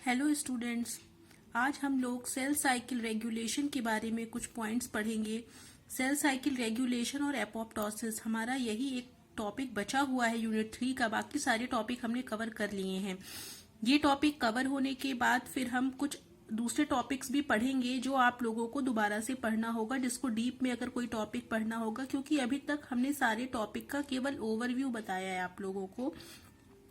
Hello students, आज हम लोग सेल साइकिल रेगुलेशन के बारे में कुछ पॉइंट्स पढ़ेंगे। सेल साइकिल रेगुलेशन और एपोप्टोसिस हमारा यही एक टॉपिक बचा हुआ है यूनिट 3 का। बाकी सारे टॉपिक हमने कवर कर लिए हैं। ये टॉपिक कवर होने के बाद फिर हम कुछ दूसरे टॉपिक्स भी पढ़ेंगे जो आप लोगों को दोबारा से पढ़ना होगा, जिसको डीप में अगर कोई टॉपिक पढ़ना होगा, क्योंकि अभी तक हमने सारे टॉपिक का केवल ओवरव्यू बताया है आप लोगों को,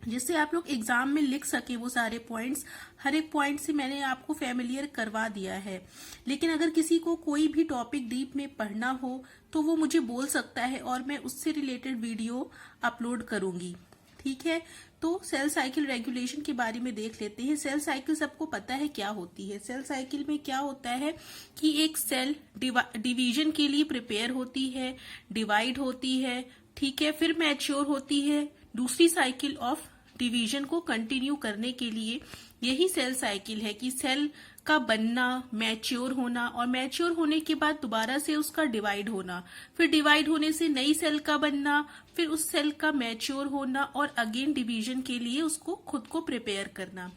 जिससे आप लोग एग्जाम में लिख सके वो सारे पॉइंट्स। हर एक पॉइंट से मैंने आपको फैमिलियर करवा दिया है। लेकिन अगर किसी को कोई भी टॉपिक डीप में पढ़ना हो तो वो मुझे बोल सकता है और मैं उससे रिलेटेड वीडियो अपलोड करूंगी। ठीक है, तो सेल साइकिल रेगुलेशन के बारे में देख लेते हैं। सेल साइकिल सबको पता है क्या होती है। सेल साइकिल में क्या होता है कि एक सेल डिवीजन के लिए प्रिपेयर होती है, डिवाइड होती है, ठीक है, फिर मैच्योर होती है दूसरी साइकिल ऑफ डिवीजन को कंटिन्यू करने के लिए। यही सेल साइकिल है कि सेल का बनना, मैच्योर होना और मैच्योर होने के बाद दोबारा से उसका डिवाइड होना, फिर डिवाइड होने से नई सेल का बनना, फिर उस सेल का मैच्योर होना और अगेन डिवीजन के लिए उसको खुद को प्रिपेयर करना।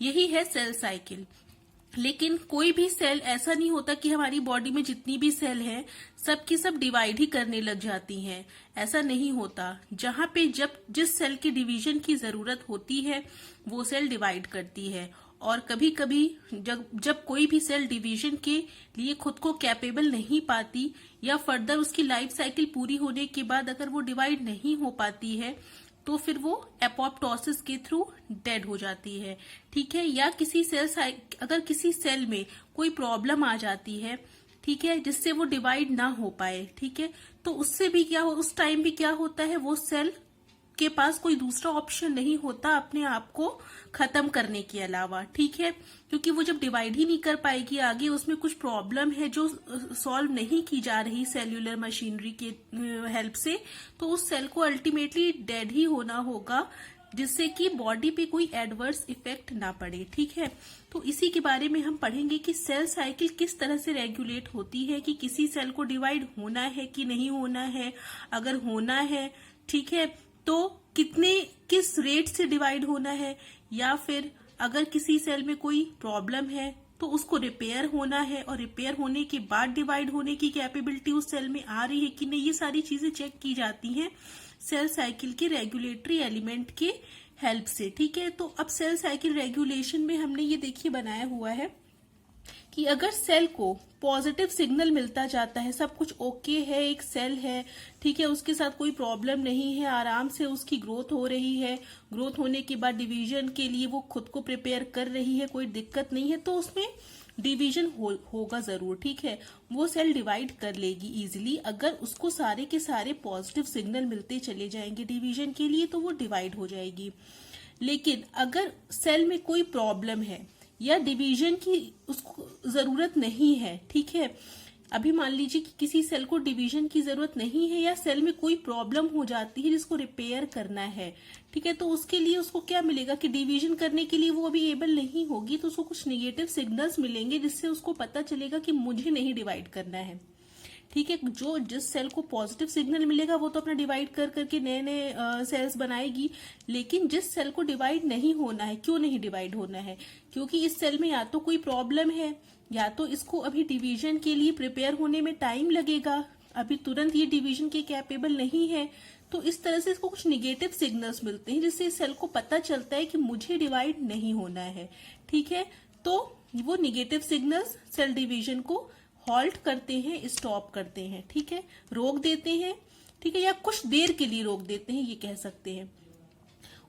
यही है सेल साइकिल। लेकिन कोई भी सेल ऐसा नहीं होता कि हमारी बॉडी में जितनी भी सेल है सब की सब डिवाइड ही करने लग जाती हैं। ऐसा नहीं होता। जहां पे जिस सेल की डिवीजन की जरूरत होती है वो सेल डिवाइड करती है। और कभी कभी जब कोई भी सेल डिवीजन के लिए खुद को कैपेबल नहीं पाती या फर्दर उसकी लाइफ साइकिल पूरी होने के बाद अगर वो डिवाइड नहीं हो पाती है तो फिर वो एपोप्टोसिस के थ्रू डेड हो जाती है। ठीक है, या अगर किसी सेल में कोई प्रॉब्लम आ जाती है, ठीक है, जिससे वो डिवाइड ना हो पाए, ठीक है, तो उससे भी उस टाइम भी क्या होता है, वो सेल के पास कोई दूसरा ऑप्शन नहीं होता अपने आप को खत्म करने के अलावा। ठीक है, क्योंकि वो जब डिवाइड ही नहीं कर पाएगी, आगे उसमें कुछ प्रॉब्लम है जो सॉल्व नहीं की जा रही सेल्यूलर मशीनरी के हेल्प से, तो उस सेल को अल्टीमेटली डेड ही होना होगा, जिससे कि बॉडी पे कोई एडवर्स इफेक्ट ना पड़े। ठीक है, तो इसी के बारे में हम पढ़ेंगे कि सेल साइकिल किस तरह से रेगुलेट होती है, कि किसी सेल को डिवाइड होना है कि नहीं होना है, अगर होना है, ठीक है, तो किस रेट से डिवाइड होना है, या फिर अगर किसी सेल में कोई प्रॉब्लम है तो उसको रिपेयर होना है और रिपेयर होने के बाद डिवाइड होने की कैपेबिलिटी उस सेल में आ रही है कि नहीं। ये सारी चीजें चेक की जाती हैं सेल साइकिल के रेगुलेटरी एलिमेंट के हेल्प से। ठीक है, तो अब सेल साइकिल रेगुलेशन में हमने ये देखिए बनाया हुआ है कि अगर सेल को पॉजिटिव सिग्नल मिलता जाता है, सब कुछ ओके है, एक सेल है, ठीक है, उसके साथ कोई प्रॉब्लम नहीं है, आराम से उसकी ग्रोथ हो रही है, ग्रोथ होने के बाद डिवीजन के लिए वो खुद को प्रिपेयर कर रही है, कोई दिक्कत नहीं है, तो उसमें डिवीजन होगा जरूर। ठीक है, वो सेल डिवाइड कर लेगी इजिली। अगर उसको सारे के सारे पॉजिटिव सिग्नल मिलते चले जाएंगे डिवीजन के लिए तो वो डिवाइड हो जाएगी। लेकिन अगर सेल में कोई प्रॉब्लम है या डिवीजन की उसको जरूरत नहीं है, ठीक है, अभी मान लीजिए कि किसी सेल को डिवीजन की जरूरत नहीं है या सेल में कोई प्रॉब्लम हो जाती है जिसको रिपेयर करना है, ठीक है, तो उसके लिए उसको क्या मिलेगा कि डिवीजन करने के लिए वो अभी एबल नहीं होगी, तो उसको कुछ नेगेटिव सिग्नल्स मिलेंगे जिससे उसको पता चलेगा कि मुझे नहीं डिवाइड करना है। ठीक है, जिस सेल को पॉजिटिव सिग्नल मिलेगा वो तो अपना डिवाइड कर करके नए नए सेल्स बनाएगी। लेकिन जिस सेल को डिवाइड नहीं होना है, क्यों नहीं डिवाइड होना है, क्योंकि इस सेल में या तो कोई प्रॉब्लम है या तो इसको अभी डिवीजन के लिए प्रिपेयर होने में टाइम लगेगा, अभी तुरंत ये डिवीजन के कैपेबल नहीं है। तो इस तरह से इसको कुछ निगेटिव सिग्नल्स मिलते हैं जिससे इस सेल को पता चलता है कि मुझे डिवाइड नहीं होना है। ठीक है, तो वो निगेटिव सिग्नल्स सेल डिवीजन को हॉल्ट करते हैं, स्टॉप करते हैं, ठीक है, रोक देते हैं, ठीक है, या कुछ देर के लिए रोक देते हैं, ये कह सकते हैं।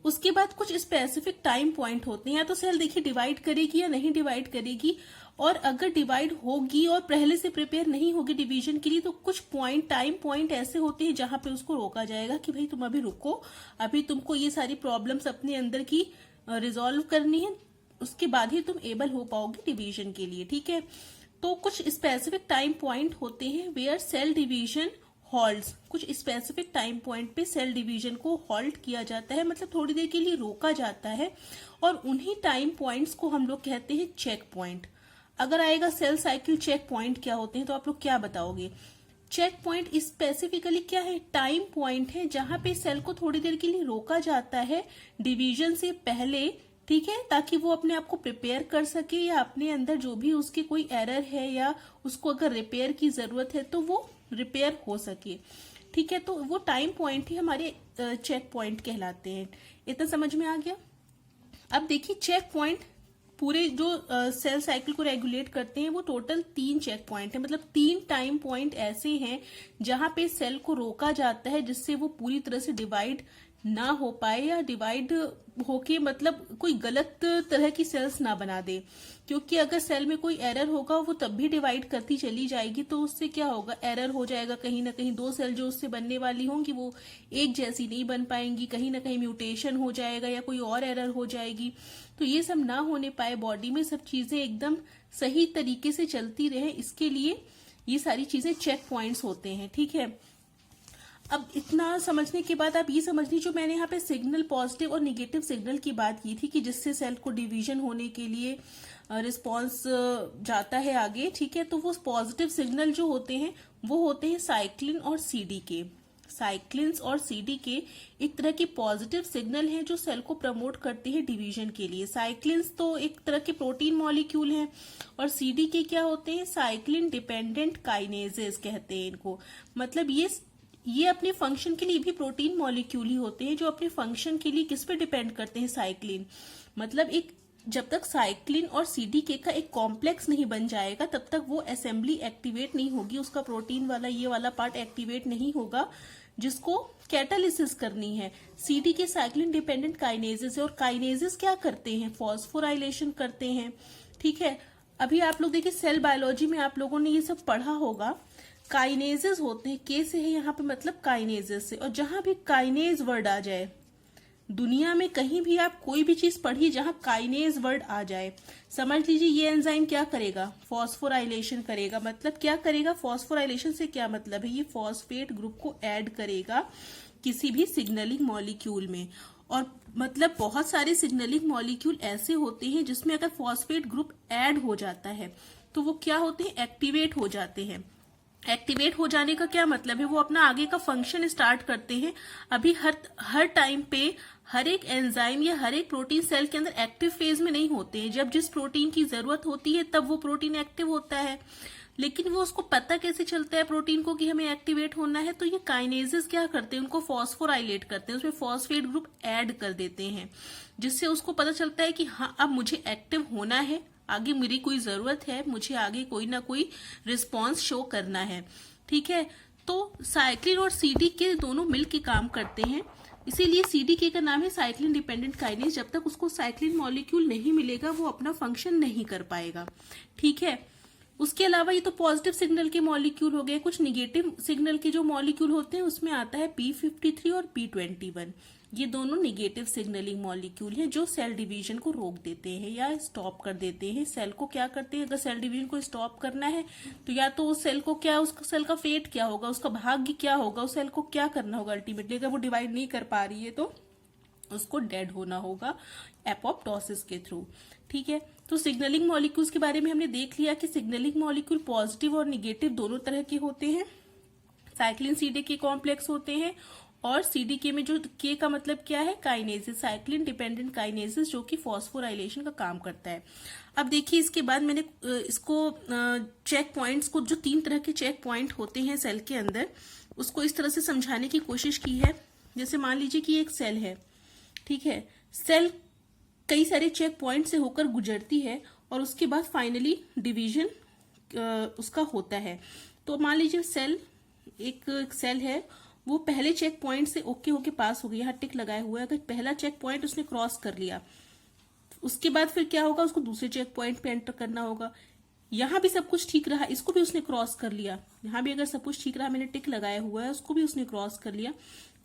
उसके बाद कुछ स्पेसिफिक टाइम पॉइंट होते हैं, या तो सेल देखिए डिवाइड करेगी या नहीं डिवाइड करेगी, और अगर डिवाइड होगी और पहले से प्रिपेयर नहीं होगी डिवीजन के लिए तो कुछ टाइम पॉइंट ऐसे होते हैं जहां पे उसको रोका जाएगा कि भाई तुम अभी रुको, अभी तुमको ये सारी प्रॉब्लम्स अपने अंदर की रिजॉल्व करनी है, उसके बाद ही तुम एबल हो पाओगे डिवीजन के लिए। ठीक है, तो कुछ स्पेसिफिक टाइम पॉइंट होते हैं वेयर सेल डिवीजन हॉल्ट्स। कुछ स्पेसिफिक टाइम पॉइंट पे सेल डिवीजन को हॉल्ट किया जाता है, मतलब थोड़ी देर के लिए रोका जाता है, और उन्हीं टाइम पॉइंट्स को हम लोग कहते हैं चेक पॉइंट। अगर आएगा सेल साइकिल चेक पॉइंट क्या होते हैं तो आप लोग क्या बताओगे? चेक पॉइंट स्पेसिफिकली क्या है? टाइम पॉइंट है जहां पे सेल को थोड़ी देर के लिए रोका जाता है डिवीजन से पहले, ठीक है, ताकि वो अपने आप को प्रिपेयर कर सके या अपने अंदर जो भी उसके कोई एरर है या उसको अगर रिपेयर की जरूरत है तो वो रिपेयर हो सके। ठीक है, तो वो टाइम पॉइंट ही हमारे चेक पॉइंट कहलाते हैं। इतना समझ में आ गया। अब देखिए चेक पॉइंट पूरे जो सेल साइकिल को रेगुलेट करते हैं वो टोटल 3 चेक पॉइंट है, मतलब 3 टाइम पॉइंट ऐसे हैं जहां पे सेल को रोका जाता है जिससे वो पूरी तरह से डिवाइड ना हो पाए या डिवाइड होके मतलब कोई गलत तरह की सेल्स ना बना दे। क्योंकि अगर सेल में कोई एरर होगा वो तब भी डिवाइड करती चली जाएगी तो उससे क्या होगा, एरर हो जाएगा। कहीं ना कहीं 2 सेल जो उससे बनने वाली होंगी वो एक जैसी नहीं बन पाएंगी, कहीं ना कहीं म्यूटेशन हो जाएगा या कोई और एरर हो जाएगी। तो ये सब ना होने पाए, बॉडी में सब चीजें एकदम सही तरीके से चलती रहे, इसके लिए ये सारी चीजें चेक पॉइंट्स होते हैं। ठीक है, अब इतना समझने के बाद आप ये समझ लीजिए, जो मैंने यहाँ पे सिग्नल पॉजिटिव और निगेटिव सिग्नल की बात की थी कि जिससे सेल को डिवीजन होने के लिए रिस्पांस जाता है आगे। ठीक है, तो वो पॉजिटिव सिग्नल जो होते हैं वो होते हैं साइक्लिन और सीडीके। साइक्लिन्स और सीडीके एक तरह की पॉजिटिव सिग्नल हैं जो सेल को प्रमोट करते हैं डिवीजन के लिए। साइक्लिन्स तो एक तरह के प्रोटीन मॉलिक्यूल हैं और सीडीके क्या होते हैं, साइक्लिन डिपेंडेंट काइनेजेस कहते हैं इनको। मतलब ये अपने फंक्शन के लिए भी प्रोटीन मॉलिक्यूल ही होते हैं जो अपने फंक्शन के लिए किस पे डिपेंड करते हैं, साइक्लिन। मतलब एक जब तक साइक्लिन और सीडीके का एक कॉम्प्लेक्स नहीं बन जाएगा तब तक वो असेंबली एक्टिवेट नहीं होगी, उसका प्रोटीन वाला ये वाला पार्ट एक्टिवेट नहीं होगा जिसको कैटालिसिस करनी है। सीडीके साइक्लिन डिपेंडेंट काइनेजेस है और काइनेजेस क्या करते हैं, फॉस्फोराइलेशन करते हैं। ठीक है, अभी आप लोग देखिए सेल बायोलॉजी में आप लोगों ने ये सब पढ़ा होगा, काइनेजेस होते हैं, के से है यहाँ पे मतलब काइनेजेस से। और जहां भी काइनेज वर्ड आ जाए दुनिया में, कहीं भी आप कोई भी चीज पढ़िए जहां काइनेज वर्ड आ जाए, समझ लीजिए ये एंजाइम क्या करेगा, फॉस्फोराइलेशन करेगा। मतलब क्या करेगा, फॉस्फोराइलेशन से क्या मतलब है, ये फॉस्फेट ग्रुप को ऐड करेगा किसी भी सिग्नलिंग मॉलिक्यूल में। और मतलब बहुत सारे सिग्नलिंग मॉलिक्यूल ऐसे होते हैं जिसमें अगर फॉस्फेट ग्रुप ऐड हो जाता है तो वो क्या होते हैं, एक्टिवेट हो जाते हैं। एक्टिवेट हो जाने का क्या मतलब है, वो अपना आगे का फंक्शन स्टार्ट करते हैं। अभी हर टाइम पे हर एक एंजाइम या हर एक प्रोटीन सेल के अंदर एक्टिव फेज में नहीं होते हैं। जब जिस प्रोटीन की जरूरत होती है तब वो प्रोटीन एक्टिव होता है, लेकिन वो उसको पता कैसे चलता है प्रोटीन को कि हमें एक्टिवेट होना है, तो ये काइनेजेस क्या करते हैं, उनको फॉस्फोराइलेट करते हैं, उसमें फॉस्फेट ग्रुप ऐड कर देते हैं जिससे उसको पता चलता है कि हाँ अब मुझे एक्टिव होना है, आगे मेरी कोई जरूरत है, मुझे आगे कोई ना कोई रिस्पॉन्स शो करना है। ठीक है, तो साइक्लिन और सीडीके दोनों मिलकर काम करते हैं, इसीलिए सीडीके का नाम है साइक्लिन डिपेंडेंट काइनेज। जब तक उसको साइक्लिन मॉलिक्यूल नहीं मिलेगा वो अपना फंक्शन नहीं कर पाएगा। ठीक है, उसके अलावा ये तो पॉजिटिव सिग्नल के मॉलिक्यूल हो गए। कुछ निगेटिव सिग्नल के जो मॉलिक्यूल होते हैं उसमें आता है P53 और P21। ये दोनों निगेटिव सिग्नलिंग मॉलिक्यूल हैं जो सेल डिवीजन को रोक देते हैं या स्टॉप कर देते हैं। सेल को क्या करते हैं, अगर सेल डिवीजन को स्टॉप करना है तो या तो उस सेल को क्या, उसका सेल का फेट क्या होगा, उसका भाग्य क्या होगा, उस सेल को क्या करना होगा अल्टीमेटली, अगर वो डिवाइड नहीं कर पा रही है तो उसको डेड होना होगा एपोप्टोसिस के थ्रू। ठीक है, तो सिग्नलिंग मॉलिक्यूल्स के बारे में हमने देख लिया कि सिग्नलिंग मॉलिक्यूल पॉजिटिव और निगेटिव दोनों तरह के होते हैं। साइक्लिन सीडीके कॉम्प्लेक्स होते हैं और सीडीके में जो के का मतलब क्या है, काइनेसिस, साइक्लिन डिपेंडेंट काइनेसिस, जो कि फॉस्फोराइलेशन का काम करता है। अब देखिए इसके बाद मैंने इसको चेक पॉइंट्स को, जो 3 तरह के चेक पॉइंट होते हैं सेल के अंदर, उसको इस तरह से समझाने की कोशिश की है। जैसे मान लीजिए कि एक सेल है, ठीक है, सेल कई सारे चेक पॉइंट से होकर गुजरती है और उसके बाद फाइनली डिवीजन उसका होता है। तो मान लीजिए सेल, एक सेल है, वो पहले चेक पॉइंट से ओके होके पास हो गई, यहाँ टिक लगाया हुआ है। अगर पहला चेक पॉइंट उसने क्रॉस कर लिया, उसके बाद फिर क्या होगा, उसको दूसरे चेक पॉइंट पे एंटर करना होगा। यहाँ भी सब कुछ ठीक रहा, इसको भी उसने क्रॉस कर लिया, यहाँ भी अगर सब कुछ ठीक रहा, मैंने टिक लगाया हुआ है, उसको भी उसने क्रॉस कर लिया।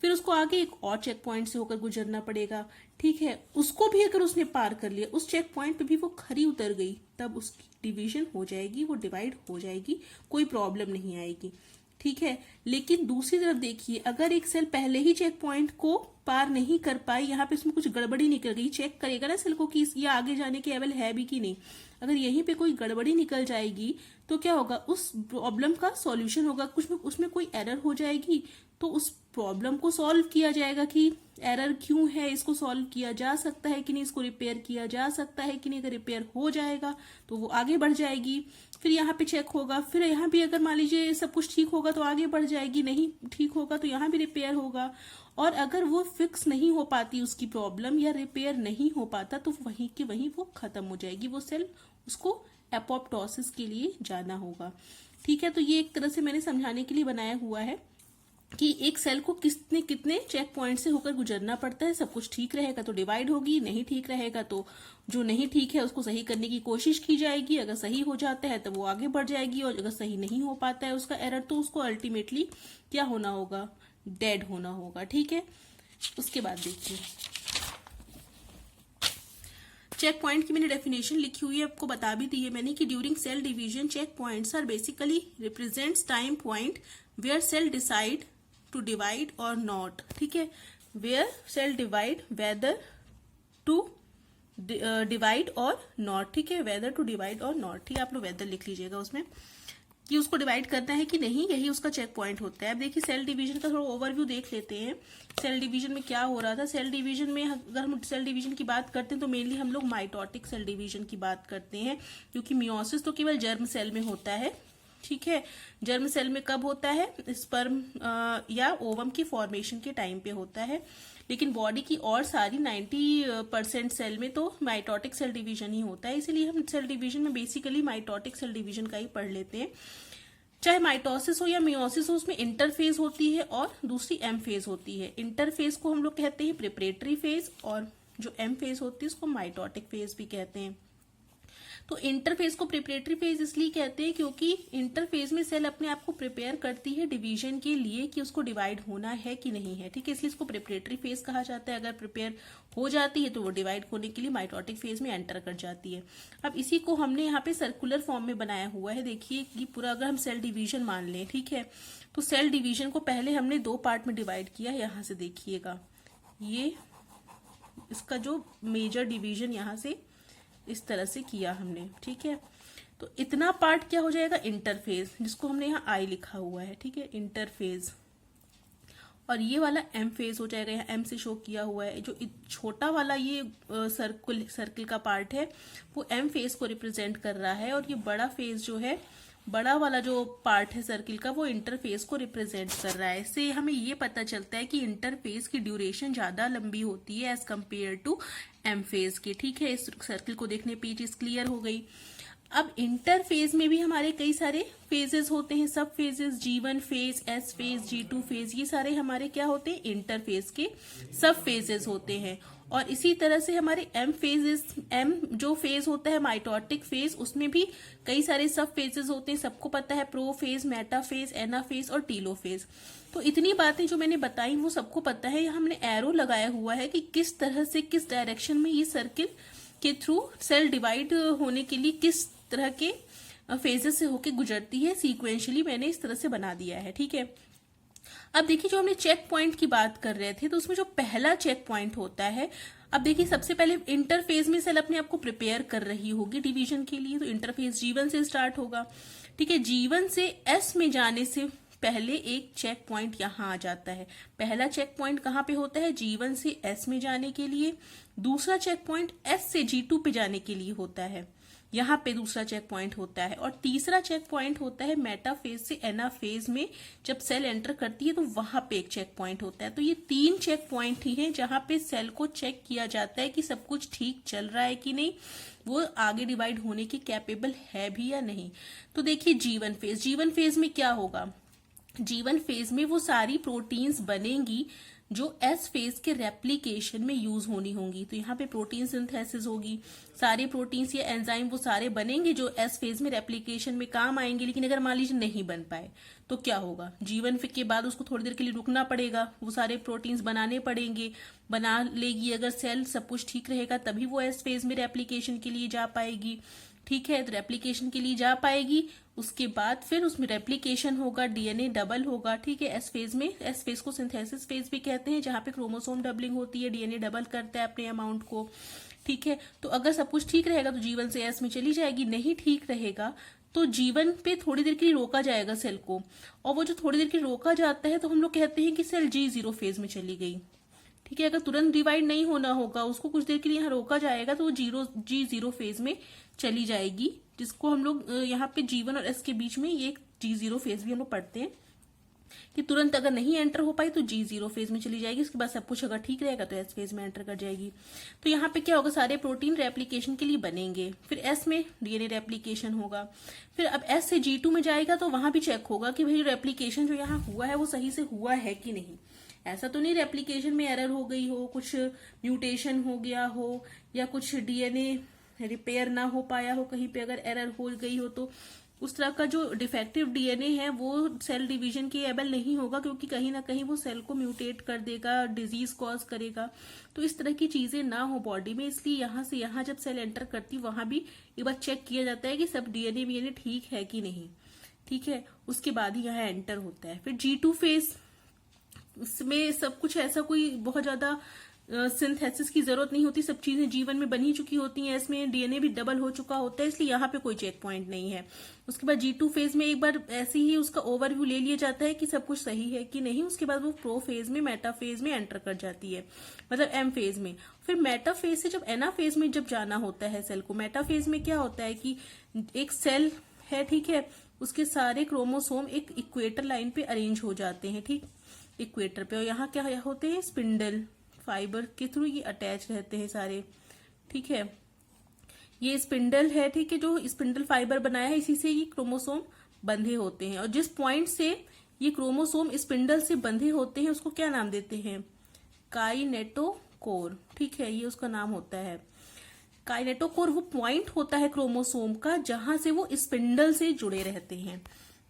फिर उसको आगे एक और चेक पॉइंट से होकर गुजरना पड़ेगा, ठीक है, उसको भी अगर उसने पार कर लिया, उस चेक पॉइंट पे भी वो खरी उतर गई, तब उसकी डिवीजन हो जाएगी, वो डिवाइड हो जाएगी, कोई प्रॉब्लम नहीं आएगी। ठीक है, लेकिन दूसरी तरफ देखिए, अगर एक सेल पहले ही चेक पॉइंट को पार नहीं कर पाई, यहाँ पे इसमें कुछ गड़बड़ी निकल गई, चेक करेगा ना सेल को कि ये आगे जाने के एबल है भी कि नहीं। अगर यहीं पे कोई गड़बड़ी निकल जाएगी तो क्या होगा, उस प्रॉब्लम का सॉल्यूशन होगा, कुछ उसमें कोई एरर हो जाएगी तो उस प्रॉब्लम को सॉल्व किया जाएगा कि एरर क्यों है, इसको सॉल्व किया जा सकता है कि नहीं, इसको रिपेयर किया जा सकता है कि नहीं। अगर रिपेयर हो जाएगा तो वो आगे बढ़ जाएगी। फिर यहाँ पे चेक होगा, फिर यहाँ भी अगर मान लीजिए सब कुछ ठीक होगा तो आगे बढ़ जाएगी, नहीं ठीक होगा तो यहाँ भी रिपेयर होगा। और अगर वो फिक्स नहीं हो पाती उसकी प्रॉब्लम या रिपेयर नहीं हो पाता तो वहीं के वहीं वो खत्म हो जाएगी वो सेल, उसको एपोप्टोसिस के लिए जाना होगा। ठीक है, तो ये एक तरह से मैंने समझाने के लिए बनाया हुआ है कि एक सेल को कितने कितने चेक पॉइंट से होकर गुजरना पड़ता है। सब कुछ ठीक रहेगा तो डिवाइड होगी, नहीं ठीक रहेगा तो जो नहीं ठीक है उसको सही करने की कोशिश की जाएगी। अगर सही हो जाता है तो वो आगे बढ़ जाएगी, और अगर सही नहीं हो पाता है उसका एरर तो उसको अल्टीमेटली क्या होना होगा, डेड होना होगा। ठीक है, उसके बाद देखिए चेक पॉइंट की मैंने डेफिनेशन लिखी हुई है, आपको बता भी दी है मैंने कि during cell division check points are basically represents time point where cell decide to divide or not. ठीक है, where cell divide whether to divide or not. ठीक है, whether to divide or not. ठीक है, आप लोग वेदर लिख लीजिएगा उसमें कि उसको डिवाइड करना है कि नहीं, यही उसका चेक पॉइंट होता है। अब देखिए सेल डिवीजन का थोड़ा ओवरव्यू देख लेते हैं। सेल डिवीजन में क्या हो रहा था, सेल डिवीजन में अगर हम सेल डिवीजन की बात करते हैं तो मेनली हम लोग माइटोटिक सेल डिवीजन की बात करते हैं, क्योंकि मियोसिस तो केवल जर्म सेल में होता है। ठीक है, जर्म सेल में कब होता है, स्पर्म या ओवम की फॉर्मेशन के टाइम पे होता है। लेकिन बॉडी की और सारी 90% सेल में तो माइटोटिक सेल डिवीजन ही होता है, इसीलिए हम सेल डिवीजन में बेसिकली माइटोटिक सेल डिवीजन का ही पढ़ लेते हैं। चाहे माइटोसिस हो या मियोसिस हो, उसमें इंटरफेज होती है और दूसरी एम फेज होती है। इंटरफेज को हम लोग कहते हैं प्रिपरेटरी फेज, और जो एम फेज होती है उसको माइटोटिक फेज भी कहते हैं। तो इंटरफेज को प्रिपरेटरी फेज इसलिए कहते हैं क्योंकि इंटरफेज में सेल अपने आप को प्रिपेयर करती है डिवीजन के लिए कि उसको डिवाइड होना है कि नहीं है। ठीक है, इसलिए इसको प्रिपरेटरी फेज कहा जाता है। अगर प्रिपेयर हो जाती है तो वो डिवाइड होने के लिए माइटोटिक फेज में एंटर कर जाती है। अब इसी को हमने यहाँ पे सर्कुलर फॉर्म में बनाया हुआ है। देखिए कि पूरा अगर हम सेल डिवीजन मान लें, ठीक है, तो सेल डिवीजन को पहले हमने 2 पार्ट में डिवाइड किया। यहाँ से देखिएगा, ये इसका जो मेजर डिवीजन यहाँ से इस तरह से किया हमने। ठीक है, तो इतना पार्ट क्या हो जाएगा, इंटरफेज, जिसको हमने यहाँ आई लिखा हुआ है। ठीक है, इंटरफेज। और ये वाला एम फेज हो जाएगा, यहाँ एम से शो किया हुआ है। जो छोटा वाला ये सर्किल का पार्ट है वो एम फेज को रिप्रेजेंट कर रहा है, और ये बड़ा फेज जो है, बड़ा वाला जो पार्ट है सर्किल का, वो इंटरफेस को रिप्रेजेंट कर रहा है। इससे हमें ये पता चलता है कि इंटरफेस की ड्यूरेशन ज्यादा लंबी होती है as compare to M phase के। ठीक है, इस सर्किल को देखने पे ये चीज क्लियर हो गई। अब इंटरफेज में भी हमारे कई सारे फेजेस होते हैं, सब phases, G1 phase, S phase, G2 phase, ये सारे हमारे क्या होते हैं, इंटरफेज के सब फेजेस होते हैं। और इसी तरह से हमारे एम फेजेस, एम जो फेज होता है माइटोटिक फेज, उसमें भी कई सारे सब फेजेस होते हैं। सबको पता है, प्रो फेज, मेटा फेज, एना फेज और टीलो फेज। तो इतनी बातें जो मैंने बताई वो सबको पता है। यहाँ हमने एरो लगाया हुआ है कि किस तरह से, किस डायरेक्शन में ये सर्किल के थ्रू सेल डिवाइड होने के लिए किस तरह के फेजेस से होके गुजरती है। सीक्वेंशियली मैंने इस तरह से बना दिया है। ठीक है, अब देखिए जो हमने चेक पॉइंट की बात कर रहे थे, तो उसमें जो पहला चेक पॉइंट होता है, अब देखिए सबसे पहले इंटरफेज में सेल अपने आप को प्रिपेयर कर रही होगी डिवीजन के लिए, तो इंटरफेज G1 से स्टार्ट होगा। ठीक है, G1 से S में जाने से पहले एक चेक पॉइंट यहाँ आ जाता है। पहला चेक पॉइंट कहाँ पे होता है, G1 से S में जाने के लिए। दूसरा चेक पॉइंट S से G2 पे जाने के लिए होता है, यहाँ पे दूसरा चेक पॉइंट होता है। और तीसरा चेक पॉइंट होता है मेटा फेज से एना फेज में, जब सेल एंटर करती है तो वहां पे एक चेक पॉइंट होता है। तो ये 3 चेक पॉइंट ही हैं जहां पे सेल को चेक किया जाता है कि सब कुछ ठीक चल रहा है कि नहीं, वो आगे डिवाइड होने की कैपेबल है भी या नहीं। तो देखिए G1 फेज में क्या होगा, G1 फेज में वो सारी प्रोटीन्स बनेंगी जो S फेज के रेप्लिकेशन में यूज होनी होंगी। तो यहाँ पे प्रोटीन सिंथेसिस होगी, सारे प्रोटीन्स या एंजाइम वो सारे बनेंगे जो S फेज में रेप्लिकेशन में काम आएंगे। लेकिन अगर मान लीजिए नहीं बन पाए तो क्या होगा, G1 के बाद उसको थोड़ी देर के लिए रुकना पड़ेगा, वो सारे प्रोटीन्स बनाने पड़ेंगे, बना लेगी। अगर सेल सब कुछ ठीक रहेगा तभी वो S फेज में रेप्लिकेशन के लिए जा पाएगी। ठीक है, तो रेप्लिकेशन के लिए जा पाएगी। उसके बाद फिर उसमें रेप्लिकेशन होगा, डीएनए डबल होगा। ठीक है, एस फेज में, एस फेज को सिंथेसिस फेज भी कहते हैं, जहां पे क्रोमोसोम डबलिंग होती है, डीएनए डबल करता है अपने अमाउंट को। ठीक है, तो अगर सब कुछ ठीक रहेगा तो जीवन से एस में चली जाएगी, नहीं ठीक रहेगा तो जीवन पे थोड़ी देर के लिए रोका जाएगा सेल को, और वो जो थोड़ी देर के लिए रोका जाता है तो हम लोग कहते हैं कि सेल G0 फेज में चली गई। ठीक है, अगर तुरंत डिवाइड नहीं होना होगा, उसको कुछ देर के लिए यहाँ रोका जाएगा तो वो G0 फेज में चली जाएगी, जिसको हम लोग यहाँ पे G1 और S के बीच में ये G0 फेज भी हम लोग पढ़ते हैं कि तुरंत अगर नहीं एंटर हो पाई तो G0 फेज में चली जाएगी। उसके बाद सब कुछ अगर ठीक रहेगा तो S फेज में एंटर कर जाएगी। तो यहाँ पे क्या होगा, सारे प्रोटीन रेप्लिकेशन के लिए बनेंगे, फिर S में डीएनए रेप्लिकेशन होगा, फिर अब S से G2 में जाएगा तो वहां भी चेक होगा कि भाई रेप्लिकेशन जो यहाँ हुआ है वो सही से हुआ है कि नहीं। ऐसा तो नहीं रेप्लिकेशन में एरर हो गई हो, कुछ म्यूटेशन हो गया हो, या कुछ डीएनए रिपेयर ना हो पाया हो, कहीं पे अगर एरर हो गई हो तो उस तरह का जो डिफेक्टिव डीएनए है वो सेल डिवीजन के एबल नहीं होगा, क्योंकि कहीं ना कहीं वो सेल को म्यूटेट कर देगा, डिजीज कॉज करेगा। तो इस तरह की चीजें ना हो बॉडी में, इसलिए यहाँ से यहाँ जब सेल एंटर करती वहां भी एक बार चेक किया जाता है कि सब डीएनए वीएनए ठीक है कि नहीं। ठीक है, उसके बाद ही यहाँ एंटर होता है। फिर G2 फेज, उसमें सब कुछ ऐसा कोई बहुत ज्यादा सिंथेसिस की जरूरत नहीं होती, सब चीजें जीवन में बनी चुकी होती हैं, इसमें डीएनए भी डबल हो चुका होता है, इसलिए यहाँ पे कोई चेक पॉइंट नहीं है। उसके बाद G2 फेज में एक बार ऐसे ही उसका ओवरव्यू ले लिया जाता है कि सब कुछ सही है कि नहीं। उसके बाद वो प्रो फेज में, मेटा फेज में एंटर कर जाती है, मतलब M फेज में। फिर मेटा फेज से जब एना फेज में जब जाना होता है सेल को, मेटा फेज में क्या होता है कि एक सेल है, ठीक है, उसके सारे क्रोमोसोम एक इक्वेटर लाइन पे अरेंज हो जाते हैं, ठीक, इक्वेटर पे, और यहाँ क्या होते हैं, स्पिंडल फाइबर के थ्रू ये अटैच रहते हैं सारे। ठीक है, ये स्पिंडल है, ठीक है, जो स्पिंडल फाइबर बनाया है इसी से ये क्रोमोसोम बंधे होते हैं, और जिस पॉइंट से ये क्रोमोसोम स्पिंडल से बंधे होते हैं उसको क्या नाम देते हैं, काइनेटोकोर। ठीक है, ये उसका नाम होता है काइनेटोकोर। वो पॉइंट होता है क्रोमोसोम का जहां से वो स्पिंडल से जुड़े रहते हैं।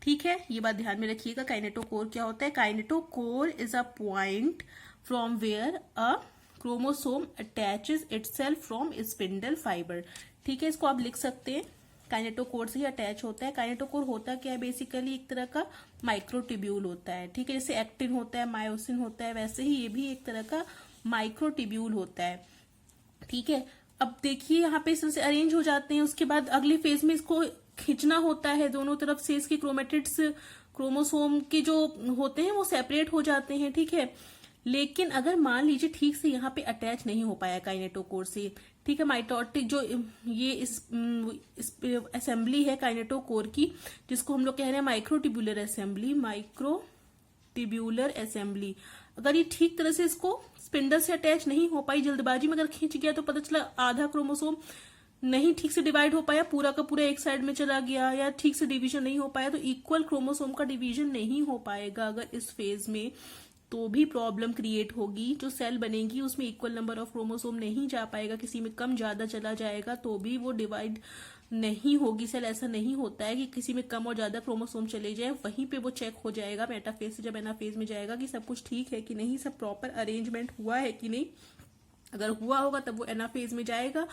ठीक है, ये बात ध्यान में रखिएगा, काइनेटोकोर क्या होता है। Kinetochore is a point from where a chromosome attaches itself from spindle fibre. ठीक है, इसको आप लिख सकते हैं, काइनेटोकोर से ही अटैच होता है। काइनेटोकोर होता क्या है, बेसिकली एक तरह का माइक्रोट्यूब्यूल होता है। ठीक है, जैसे एक्टिन होता है, मायोसिन होता है, वैसे ही ये भी एक तरह का माइक्रोट्यूब्यूल होता है। ठीक है, अब देखिए यहाँ पे इस तरह से अरेंज हो जाते हैं। उसके बाद अगले फेज में इसको खींचना होता है, दोनों तरफ से इसके क्रोमेटिड्स, क्रोमोसोम के जो होते हैं वो सेपरेट हो जाते हैं। ठीक है, लेकिन अगर मान लीजिए ठीक से यहाँ पे अटैच नहीं हो पाया काइनेटोकोर से, ठीक है, माइटोटिक जो ये इस असेंबली है काइनेटोकोर की, जिसको हम लोग कह रहे हैं माइक्रोट्यूब्यूलर असेंबली, माइक्रोट्यूब्यूलर असेंबली, अगर ये ठीक तरह से इसको स्पिंडल से अटैच नहीं हो पाई, जल्दबाजी में अगर खींच गया तो पता चला आधा क्रोमोसोम नहीं ठीक से डिवाइड हो पाया, पूरा का पूरा एक साइड में चला गया, या ठीक से डिवीजन नहीं हो पाया, तो इक्वल क्रोमोसोम का डिवीजन नहीं हो पाएगा अगर इस फेज में, तो भी प्रॉब्लम क्रिएट होगी। जो सेल बनेगी उसमें इक्वल नंबर ऑफ क्रोमोसोम नहीं जा पाएगा, किसी में कम ज्यादा चला जाएगा तो भी वो डिवाइड नहीं होगी सेल। ऐसा नहीं होता है कि किसी में कम और ज्यादा क्रोमोसोम चले जाए, वहीं पे वो चेक हो जाएगा मेटाफेज से जब एनाफेज में जाएगा कि सब कुछ ठीक है कि नहीं, सब प्रॉपर अरेंजमेंट हुआ है कि नहीं। अगर हुआ होगा तब वो एनाफेज में जाएगा,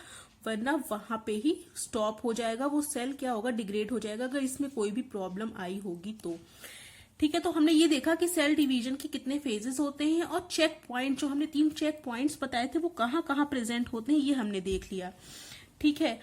वरना वहां पे ही स्टॉप हो जाएगा, वो सेल क्या होगा, डिग्रेड हो जाएगा अगर इसमें कोई भी प्रॉब्लम आई होगी तो। ठीक है, तो हमने ये देखा कि सेल डिवीजन के कितने फेजेस होते हैं, और चेक पॉइंट जो हमने 3 चेक पॉइंट्स बताए थे वो कहाँ कहाँ प्रेजेंट होते हैं ये हमने देख लिया। ठीक है,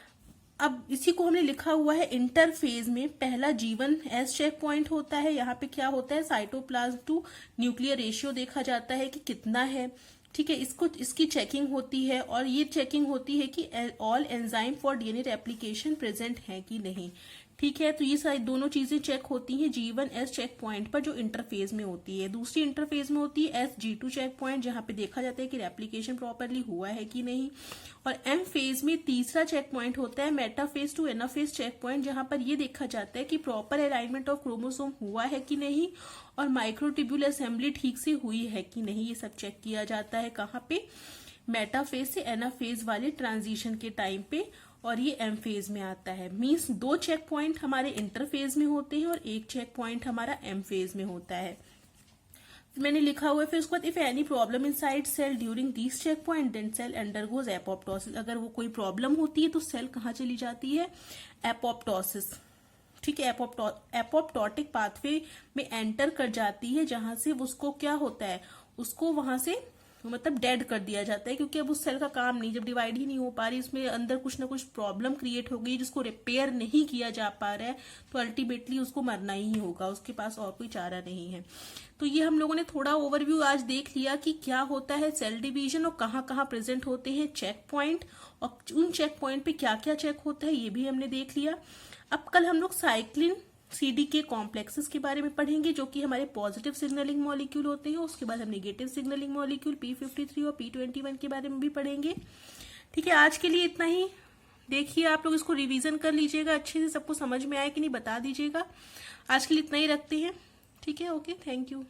अब इसी को हमने लिखा हुआ है इंटरफेज में। पहला G1 एस चेक पॉइंट होता है, यहाँ पे क्या होता है, साइटोप्लाज्म टू न्यूक्लियर रेशियो देखा जाता है कि कितना है। ठीक है, इसकी चेकिंग होती है, और ये चेकिंग होती है कि all enzyme for DNA replication present है कि नहीं। ठीक है, तो ये सारी दोनों चीजें चेक होती हैं G1 एस चेक पॉइंट पर, जो इंटरफेज में होती है। दूसरी इंटरफेज में होती है SG2 चेक पॉइंट, जहां पे देखा जाता है कि रेप्लिकेशन प्रॉपरली हुआ है कि नहीं। और M फेज में तीसरा चेक पॉइंट होता है metaphase to anaphase check point, जहां पर ये देखा जाता है कि प्रॉपर अलाइनमेंट ऑफ क्रोमोसोम हुआ है कि नहीं, और माइक्रोट्यूब्यूल असेंबली ठीक से हुई है कि नहीं। ये सब चेक किया जाता है कहाँ पे, मेटाफेज से एनाफेज वाले ट्रांजिशन के टाइम पे, और ये M फेज में आता है। मींस 2 चेक पॉइंट हमारे इंटरफेज में होते हैं और 1 चेक पॉइंट हमारा M फेज में होता है। मैंने लिखा हुआ है, फिर उसके बाद if any problem inside cell during this check point then cell undergoes apoptosis. अगर वो कोई प्रॉब्लम होती है तो सेल कहाँ चली जाती है, एपोप्टोसिस। ठीक है, एपोप्टोटिक पाथवे में एंटर कर जाती है, जहां से उसको क्या होता है, उसको वहां से मतलब डेड कर दिया जाता है, क्योंकि अब उस सेल का काम नहीं, जब डिवाइड ही नहीं हो पा रही, उसमें अंदर कुछ ना कुछ प्रॉब्लम क्रिएट हो गई जिसको रिपेयर नहीं किया जा पा रहा है, तो अल्टीमेटली उसको मरना ही होगा, उसके पास और कोई चारा नहीं है। तो ये हम लोगों ने थोड़ा ओवरव्यू आज देख लिया कि क्या होता है सेल डिवीजन और कहाँ कहाँ प्रेजेंट होते हैं चेक पॉइंट, और उन चेक पॉइंट पे क्या क्या चेक होता है ये भी हमने देख लिया। अब कल हम लोग साइक्लिन CDK कॉम्प्लेक्सेस के बारे में पढ़ेंगे, जो कि हमारे पॉजिटिव सिग्नलिंग मॉलिक्यूल होते हैं। उसके बाद हम नेगेटिव सिग्नलिंग मॉलिक्यूल P53 और P21 के बारे में भी पढ़ेंगे। ठीक है, आज के लिए इतना ही। देखिए आप लोग इसको रिवीजन कर लीजिएगा, अच्छे से सबको समझ में आए कि नहीं बता दीजिएगा। आज के लिए इतना ही रखते हैं। ठीक है, ओके, थैंक यू।